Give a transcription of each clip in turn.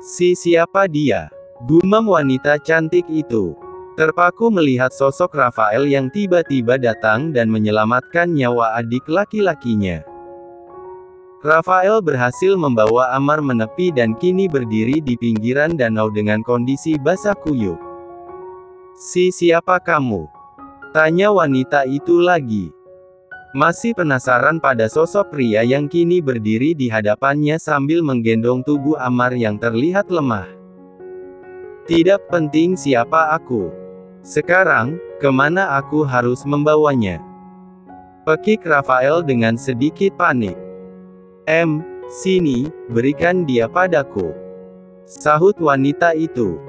Siapa dia? Gumam wanita cantik itu. Terpaku melihat sosok Rafael yang tiba-tiba datang dan menyelamatkan nyawa adik laki-lakinya. Rafael berhasil membawa Amar menepi dan kini berdiri di pinggiran danau dengan kondisi basah kuyup. Siapa kamu? Tanya wanita itu lagi. Masih penasaran pada sosok pria yang kini berdiri di hadapannya sambil menggendong tubuh Amar yang terlihat lemah. Tidak penting siapa aku. Sekarang, kemana aku harus membawanya? Pekik Rafael dengan sedikit panik. Sini, berikan dia padaku. Sahut wanita itu.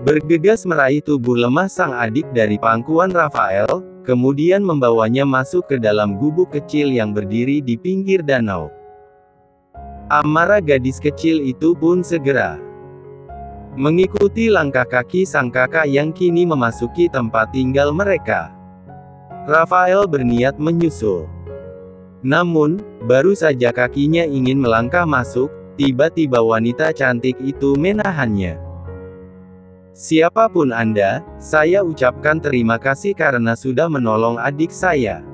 Bergegas meraih tubuh lemah sang adik dari pangkuan Rafael, kemudian membawanya masuk ke dalam gubuk kecil yang berdiri di pinggir danau. Amara gadis kecil itu pun segera mengikuti langkah kaki sang kakak yang kini memasuki tempat tinggal mereka. Rafael berniat menyusul. Namun, baru saja kakinya ingin melangkah masuk, tiba-tiba wanita cantik itu menahannya. Siapapun Anda, saya ucapkan terima kasih karena sudah menolong adik saya.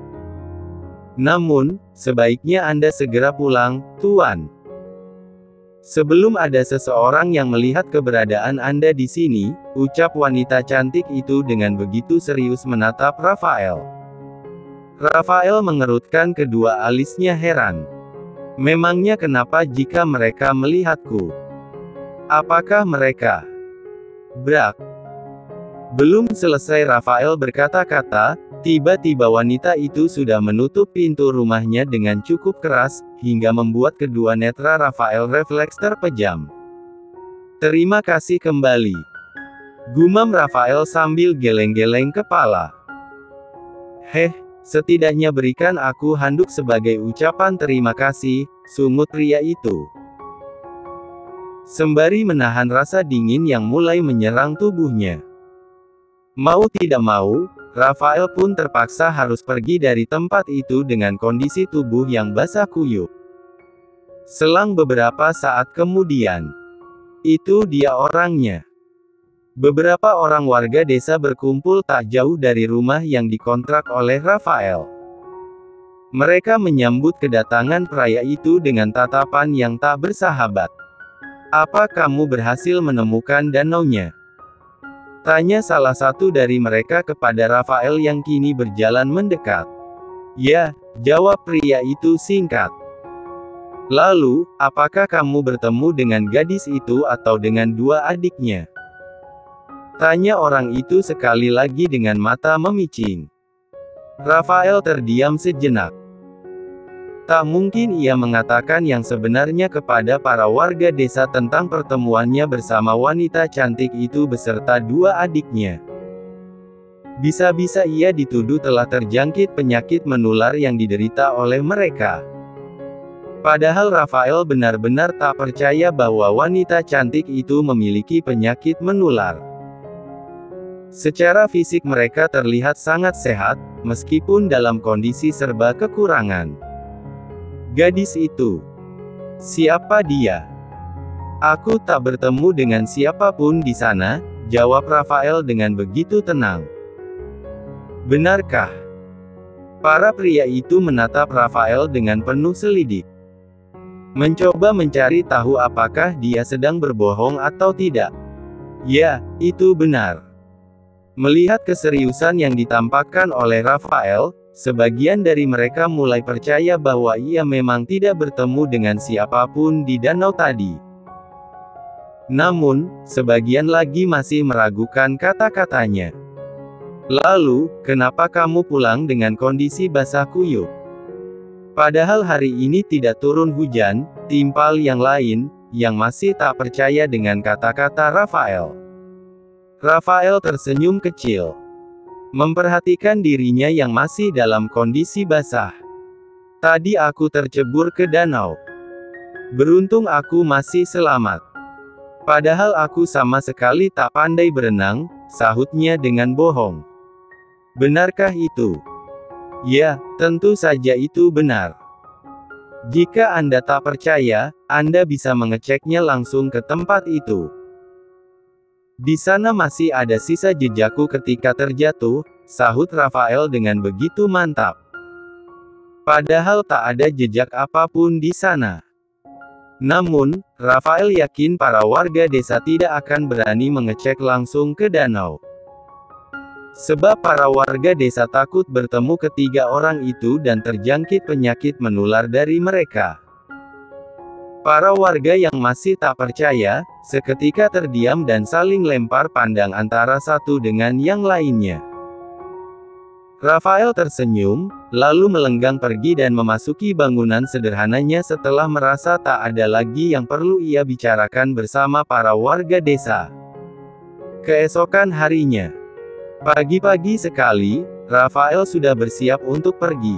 Namun, sebaiknya Anda segera pulang, Tuan. Sebelum ada seseorang yang melihat keberadaan Anda di sini, ucap wanita cantik itu dengan begitu serius menatap Rafael. Rafael mengerutkan kedua alisnya heran. Memangnya kenapa jika mereka melihatku? Apakah mereka? Brak. Belum selesai Rafael berkata-kata, tiba-tiba wanita itu sudah menutup pintu rumahnya dengan cukup keras, hingga membuat kedua netra Rafael refleks terpejam. Terima kasih kembali. Gumam Rafael sambil geleng-geleng kepala. Setidaknya berikan aku handuk sebagai ucapan terima kasih, sungut pria itu. Sembari menahan rasa dingin yang mulai menyerang tubuhnya. Mau tidak mau, Rafael pun terpaksa harus pergi dari tempat itu dengan kondisi tubuh yang basah kuyup. Selang beberapa saat kemudian, itu dia orangnya. Beberapa orang warga desa berkumpul tak jauh dari rumah yang dikontrak oleh Rafael. Mereka menyambut kedatangan pria itu dengan tatapan yang tak bersahabat. Apa kamu berhasil menemukan danaunya? Tanya salah satu dari mereka kepada Rafael yang kini berjalan mendekat. Ya, jawab pria itu singkat. Lalu, apakah kamu bertemu dengan gadis itu atau dengan dua adiknya? Tanya orang itu sekali lagi dengan mata memicing. Rafael terdiam sejenak. Tak mungkin ia mengatakan yang sebenarnya kepada para warga desa tentang pertemuannya bersama wanita cantik itu beserta dua adiknya. Bisa-bisa ia dituduh telah terjangkit penyakit menular yang diderita oleh mereka. Padahal Rafael benar-benar tak percaya bahwa wanita cantik itu memiliki penyakit menular. Secara fisik mereka terlihat sangat sehat, meskipun dalam kondisi serba kekurangan. Gadis itu. Siapa dia? Aku tak bertemu dengan siapapun di sana, jawab Rafael dengan begitu tenang. Benarkah? Para pria itu menatap Rafael dengan penuh selidik. Mencoba mencari tahu apakah dia sedang berbohong atau tidak. Ya, itu benar. Melihat keseriusan yang ditampakkan oleh Rafael, sebagian dari mereka mulai percaya bahwa ia memang tidak bertemu dengan siapapun di danau tadi. Namun, sebagian lagi masih meragukan kata-katanya. Lalu, kenapa kamu pulang dengan kondisi basah kuyup? Padahal hari ini tidak turun hujan, timpal yang lain, yang masih tak percaya dengan kata-kata Rafael. Rafael tersenyum kecil. Memperhatikan dirinya yang masih dalam kondisi basah. Tadi aku tercebur ke danau. Beruntung aku masih selamat. Padahal aku sama sekali tak pandai berenang, sahutnya dengan bohong. Benarkah itu? Ya, tentu saja itu benar. Jika Anda tak percaya, Anda bisa mengeceknya langsung ke tempat itu. Di sana masih ada sisa jejakku ketika terjatuh, sahut Rafael dengan begitu mantap. Padahal tak ada jejak apapun di sana. Namun, Rafael yakin para warga desa tidak akan berani mengecek langsung ke danau. Sebab para warga desa takut bertemu ketiga orang itu dan terjangkit penyakit menular dari mereka. Para warga yang masih tak percaya, seketika terdiam dan saling lempar pandang antara satu dengan yang lainnya. Rafael tersenyum, lalu melenggang pergi dan memasuki bangunan sederhananya setelah merasa tak ada lagi yang perlu ia bicarakan bersama para warga desa. Keesokan harinya, pagi-pagi sekali, Rafael sudah bersiap untuk pergi.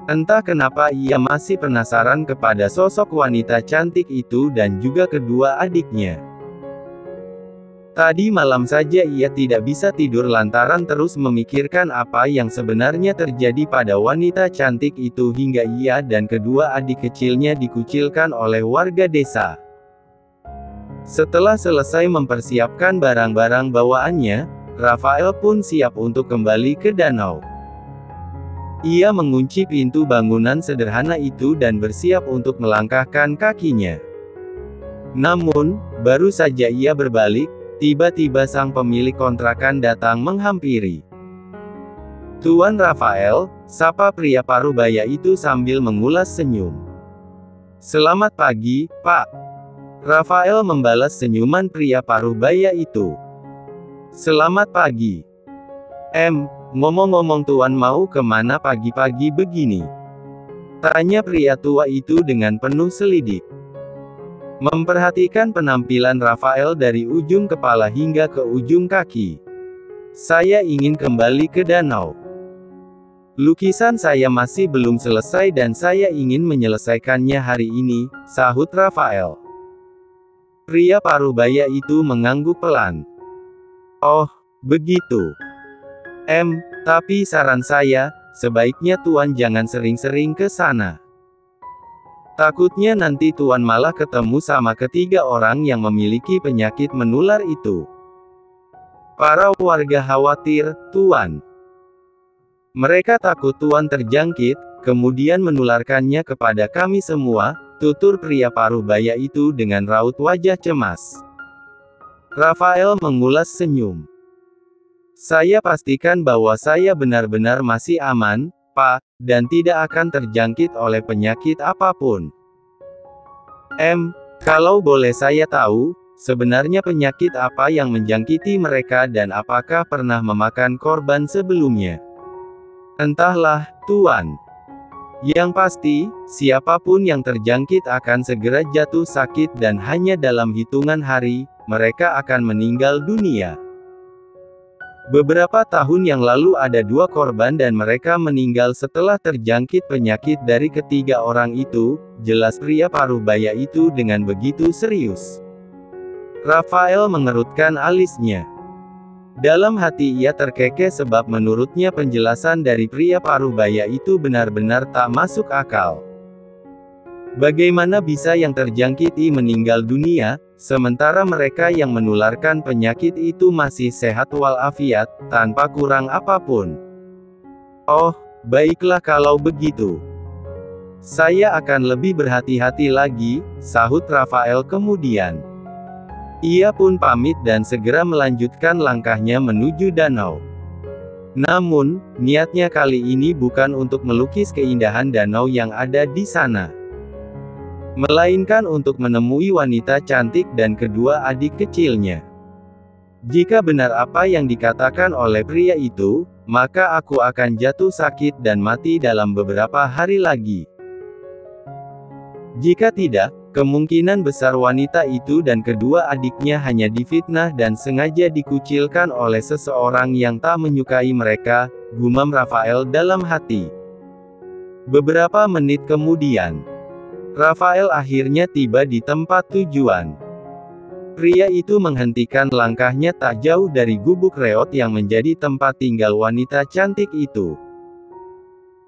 Entah kenapa ia masih penasaran kepada sosok wanita cantik itu dan juga kedua adiknya. Tadi malam saja ia tidak bisa tidur lantaran terus memikirkan apa yang sebenarnya terjadi pada wanita cantik itu hingga ia dan kedua adik kecilnya dikucilkan oleh warga desa. Setelah selesai mempersiapkan barang-barang bawaannya, Rafael pun siap untuk kembali ke danau. Ia mengunci pintu bangunan sederhana itu dan bersiap untuk melangkahkan kakinya. Namun, baru saja ia berbalik, tiba-tiba sang pemilik kontrakan datang menghampiri. "Tuan Rafael," sapa pria parubaya itu sambil mengulas senyum. "Selamat pagi, Pak." Rafael membalas senyuman pria parubaya itu. "Selamat pagi. Ngomong-ngomong Tuan mau kemana pagi-pagi begini?" tanya pria tua itu dengan penuh selidik. Memperhatikan penampilan Rafael dari ujung kepala hingga ke ujung kaki. "Saya ingin kembali ke danau. Lukisan saya masih belum selesai dan saya ingin menyelesaikannya hari ini," sahut Rafael. Pria parubaya itu mengangguk pelan. "Oh, begitu. Tapi saran saya, sebaiknya Tuan jangan sering-sering ke sana. Takutnya nanti Tuan malah ketemu sama ketiga orang yang memiliki penyakit menular itu. Para warga khawatir, Tuan. Mereka takut Tuan terjangkit, kemudian menularkannya kepada kami semua," tutur pria parubaya itu dengan raut wajah cemas. Rafael mengulas senyum. "Saya pastikan bahwa saya benar-benar masih aman, Pak, dan tidak akan terjangkit oleh penyakit apapun. Kalau boleh saya tahu, sebenarnya penyakit apa yang menjangkiti mereka dan apakah pernah memakan korban sebelumnya?" "Entahlah, Tuan. Yang pasti, siapapun yang terjangkit akan segera jatuh sakit dan hanya dalam hitungan hari, mereka akan meninggal dunia. Beberapa tahun yang lalu ada 2 korban dan mereka meninggal setelah terjangkit penyakit dari ketiga orang itu," jelas pria parubaya itu dengan begitu serius. Rafael mengerutkan alisnya. Dalam hati ia terkekeh sebab menurutnya penjelasan dari pria parubaya itu benar-benar tak masuk akal. Bagaimana bisa yang terjangkit meninggal dunia, sementara mereka yang menularkan penyakit itu masih sehat walafiat, tanpa kurang apapun? "Oh, baiklah kalau begitu. Saya akan lebih berhati-hati lagi," sahut Rafael kemudian. Ia pun pamit dan segera melanjutkan langkahnya menuju danau. Namun, niatnya kali ini bukan untuk melukis keindahan danau yang ada di sana, melainkan untuk menemui wanita cantik dan kedua adik kecilnya. "Jika benar apa yang dikatakan oleh pria itu, maka aku akan jatuh sakit dan mati dalam beberapa hari lagi. Jika tidak, kemungkinan besar wanita itu dan kedua adiknya hanya difitnah dan sengaja dikucilkan oleh seseorang yang tak menyukai mereka," gumam Rafael dalam hati. Beberapa menit kemudian, Rafael akhirnya tiba di tempat tujuan. Pria itu menghentikan langkahnya tak jauh dari gubuk reot yang menjadi tempat tinggal wanita cantik itu.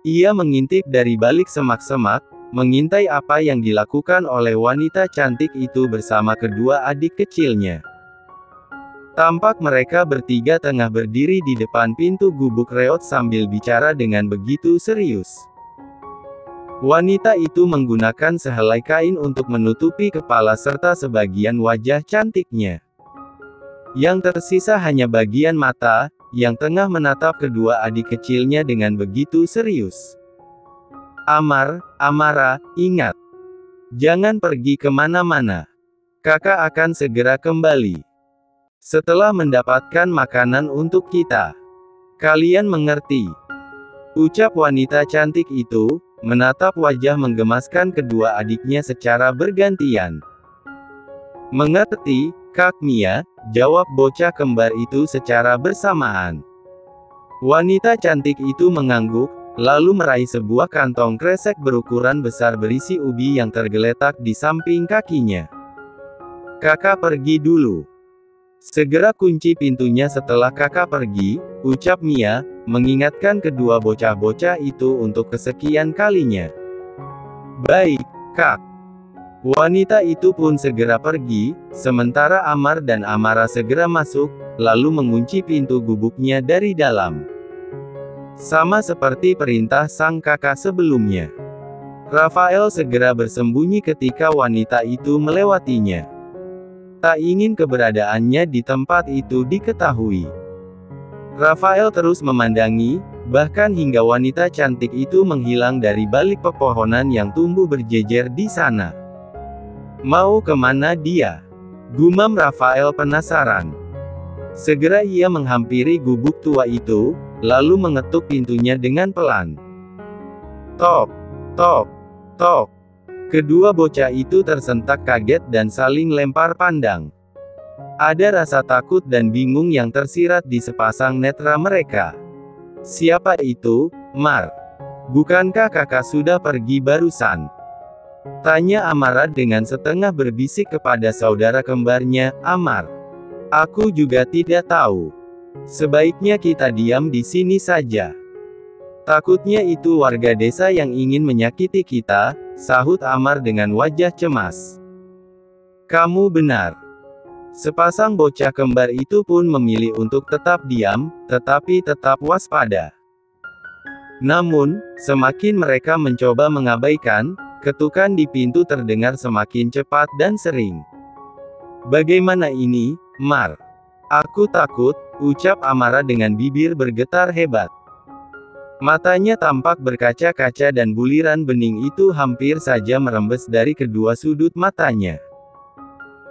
Ia mengintip dari balik semak-semak, mengintai apa yang dilakukan oleh wanita cantik itu bersama kedua adik kecilnya. Tampak mereka bertiga tengah berdiri di depan pintu gubuk reot sambil bicara dengan begitu serius. Wanita itu menggunakan sehelai kain untuk menutupi kepala serta sebagian wajah cantiknya. Yang tersisa hanya bagian mata, yang tengah menatap kedua adik kecilnya dengan begitu serius. Amara, ingat. Jangan pergi kemana-mana. Kakak akan segera kembali. Setelah mendapatkan makanan untuk kita. Kalian mengerti? Ucap wanita cantik itu, menatap wajah menggemaskan kedua adiknya secara bergantian. Mengerti, Kak Mia, jawab bocah kembar itu secara bersamaan. Wanita cantik itu mengangguk, lalu meraih sebuah kantong kresek berukuran besar berisi ubi yang tergeletak di samping kakinya. Kakak pergi dulu. Segera kunci pintunya setelah kakak pergi, ucap Mia, mengingatkan kedua bocah-bocah itu untuk kesekian kalinya. Baik, Kak. Wanita itu pun segera pergi, sementara Amar dan Amara segera masuk, lalu mengunci pintu gubuknya dari dalam. Sama seperti perintah sang kakak sebelumnya. Rafael segera bersembunyi ketika wanita itu melewatinya. Tak ingin keberadaannya di tempat itu diketahui. Rafael terus memandangi, bahkan hingga wanita cantik itu menghilang dari balik pepohonan yang tumbuh berjejer di sana. Mau kemana dia? Gumam Rafael penasaran. Segera ia menghampiri gubuk tua itu, lalu mengetuk pintunya dengan pelan. Tok, tok, tok. Kedua bocah itu tersentak kaget dan saling lempar pandang. Ada rasa takut dan bingung yang tersirat di sepasang netra mereka. Siapa itu, Mar? Bukankah kakak sudah pergi barusan? Tanya Amara dengan setengah berbisik kepada saudara kembarnya, Amar. Aku juga tidak tahu. Sebaiknya kita diam di sini saja. Takutnya itu warga desa yang ingin menyakiti kita, sahut Amar dengan wajah cemas. Kamu benar. Sepasang bocah kembar itu pun memilih untuk tetap diam, tetapi tetap waspada. Namun, semakin mereka mencoba mengabaikan, ketukan di pintu terdengar semakin cepat dan sering. Bagaimana ini, Mar? Aku takut, ucap Amara dengan bibir bergetar hebat. Matanya tampak berkaca-kaca dan buliran bening itu hampir saja merembes dari kedua sudut matanya.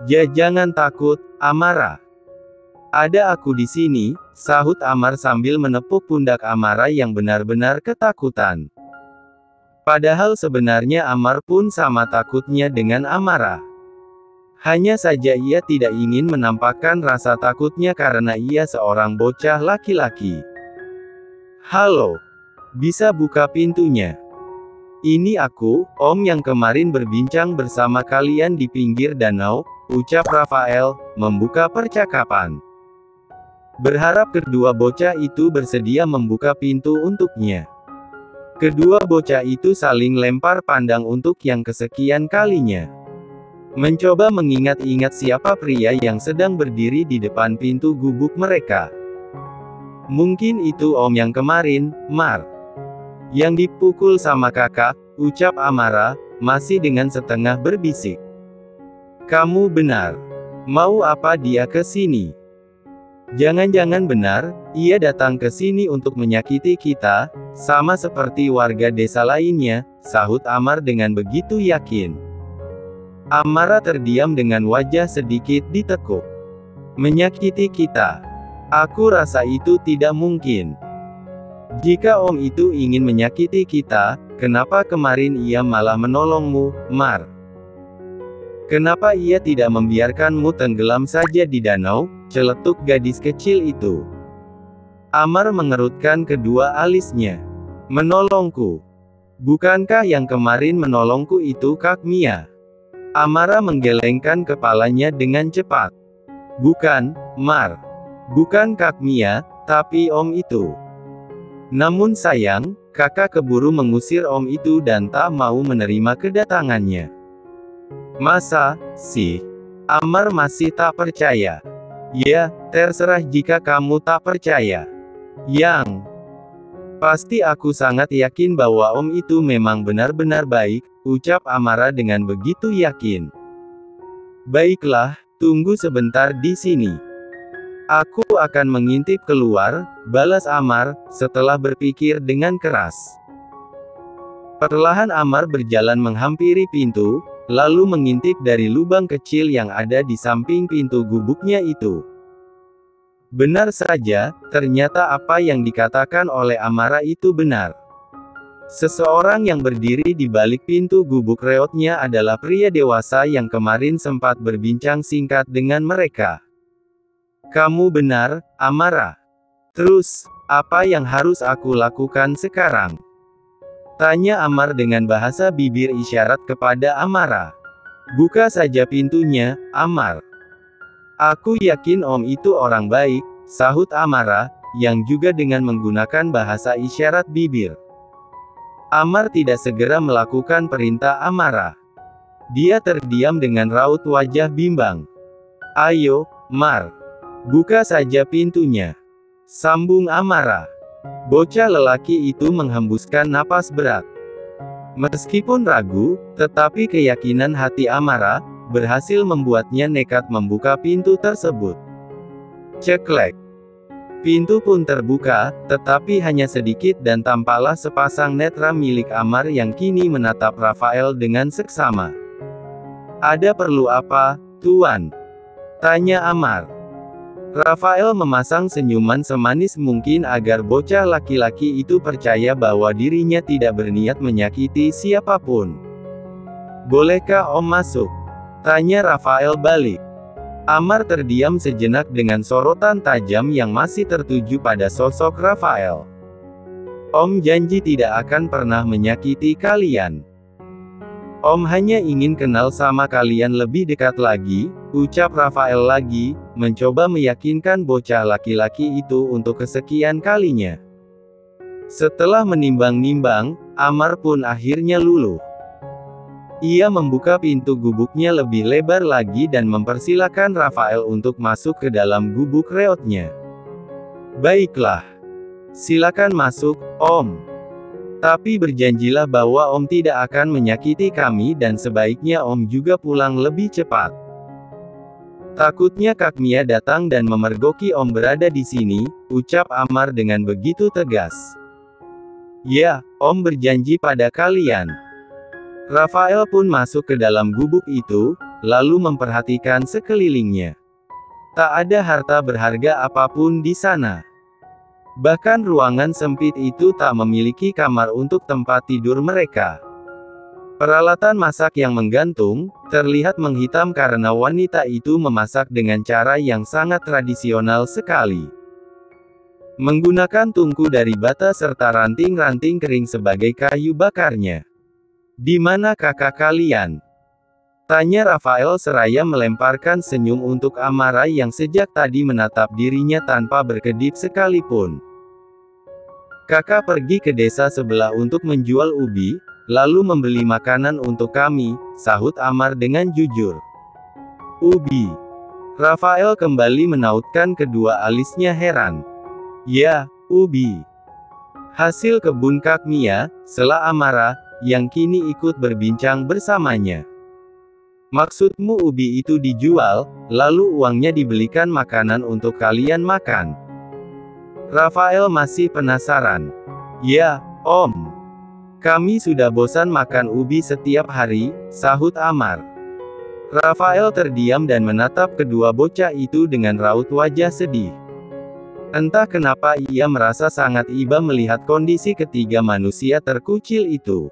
Jangan takut, Amara. Ada aku di sini, sahut Amar sambil menepuk pundak Amara yang benar-benar ketakutan. Padahal sebenarnya Amar pun sama takutnya dengan Amara. Hanya saja ia tidak ingin menampakkan rasa takutnya karena ia seorang bocah laki-laki. Halo. Bisa buka pintunya. Ini aku, Om yang kemarin berbincang bersama kalian di pinggir danau, ucap Rafael, membuka percakapan. Berharap kedua bocah itu bersedia membuka pintu untuknya. Kedua bocah itu saling lempar pandang untuk yang kesekian kalinya. Mencoba mengingat-ingat siapa pria yang sedang berdiri di depan pintu gubuk mereka. Mungkin itu Om yang kemarin, Mar. Yang dipukul sama kakak, ucap Amara, masih dengan setengah berbisik. Kamu benar. Mau apa dia ke sini? Jangan-jangan benar, ia datang ke sini untuk menyakiti kita, sama seperti warga desa lainnya, sahut Amar dengan begitu yakin. Amara terdiam dengan wajah sedikit ditekuk. Menyakiti kita? Aku rasa itu tidak mungkin. Jika Om itu ingin menyakiti kita, kenapa kemarin ia malah menolongmu, Mar? Kenapa ia tidak membiarkanmu tenggelam saja di danau? Celetuk gadis kecil itu. Amar mengerutkan kedua alisnya. Menolongku? Bukankah yang kemarin menolongku itu Kak Mia? Amara menggelengkan kepalanya dengan cepat. Bukan, Mar. Bukan Kak Mia, tapi Om itu. Namun sayang, Kakak keburu mengusir Om itu dan tak mau menerima kedatangannya. Masa sih? Amar masih tak percaya. Ya, terserah jika kamu tak percaya. Yang pasti aku sangat yakin bahwa Om itu memang benar-benar baik, ucap Amara dengan begitu yakin. Baiklah, tunggu sebentar di sini. Aku akan mengintip keluar, balas Amar, setelah berpikir dengan keras. Perlahan Amar berjalan menghampiri pintu, lalu mengintip dari lubang kecil yang ada di samping pintu gubuknya itu. Benar saja, ternyata apa yang dikatakan oleh Amara itu benar. Seseorang yang berdiri di balik pintu gubuk reotnya adalah pria dewasa yang kemarin sempat berbincang singkat dengan mereka. Kamu benar, Amara. Terus, apa yang harus aku lakukan sekarang? Tanya Amar dengan bahasa bibir isyarat kepada Amara. Buka saja pintunya, Amar. Aku yakin Om itu orang baik, sahut Amara, yang juga dengan menggunakan bahasa isyarat bibir. Amar tidak segera melakukan perintah Amara. Dia terdiam dengan raut wajah bimbang. Ayo, Mar. Buka saja pintunya. Sambung Amara. Bocah lelaki itu menghembuskan napas berat. Meskipun ragu, tetapi keyakinan hati Amara berhasil membuatnya nekat membuka pintu tersebut. Ceklek. Pintu pun terbuka, tetapi hanya sedikit dan tampaklah sepasang netra milik Amar yang kini menatap Rafael dengan seksama. Ada perlu apa, Tuan? Tanya Amar. Rafael memasang senyuman semanis mungkin agar bocah laki-laki itu percaya bahwa dirinya tidak berniat menyakiti siapapun. Bolehkah Om masuk? Tanya Rafael balik. Amar terdiam sejenak dengan sorotan tajam yang masih tertuju pada sosok Rafael. Om janji tidak akan pernah menyakiti kalian. Om hanya ingin kenal sama kalian lebih dekat lagi, ucap Rafael lagi, mencoba meyakinkan bocah laki-laki itu untuk kesekian kalinya. Setelah menimbang-nimbang, Amar pun akhirnya luluh. Ia membuka pintu gubuknya lebih lebar lagi dan mempersilakan Rafael untuk masuk ke dalam gubuk reotnya. Baiklah. Silakan masuk, Om. Tapi berjanjilah bahwa Om tidak akan menyakiti kami dan sebaiknya Om juga pulang lebih cepat. Takutnya Kak Mia datang dan memergoki Om berada di sini, ucap Amar dengan begitu tegas. Ya, Om berjanji pada kalian. Rafael pun masuk ke dalam gubuk itu, lalu memperhatikan sekelilingnya. Tak ada harta berharga apapun di sana. Bahkan ruangan sempit itu tak memiliki kamar untuk tempat tidur mereka. Peralatan masak yang menggantung, terlihat menghitam karena wanita itu memasak dengan cara yang sangat tradisional sekali. Menggunakan tungku dari bata serta ranting-ranting kering sebagai kayu bakarnya. Di mana kakak kalian? Tanya Rafael seraya melemparkan senyum untuk Amara yang sejak tadi menatap dirinya tanpa berkedip sekalipun. Kakak pergi ke desa sebelah untuk menjual ubi, lalu membeli makanan untuk kami, sahut Amar dengan jujur. Ubi. Rafael kembali menautkan kedua alisnya heran. Ya, ubi. Hasil kebun Kak Mia, sela Amara, yang kini ikut berbincang bersamanya. Maksudmu ubi itu dijual, lalu uangnya dibelikan makanan untuk kalian makan? Rafael masih penasaran. Ya, Om. Kami sudah bosan makan ubi setiap hari, sahut Amar. Rafael terdiam dan menatap kedua bocah itu dengan raut wajah sedih. Entah kenapa ia merasa sangat iba melihat kondisi ketiga manusia terkucil itu.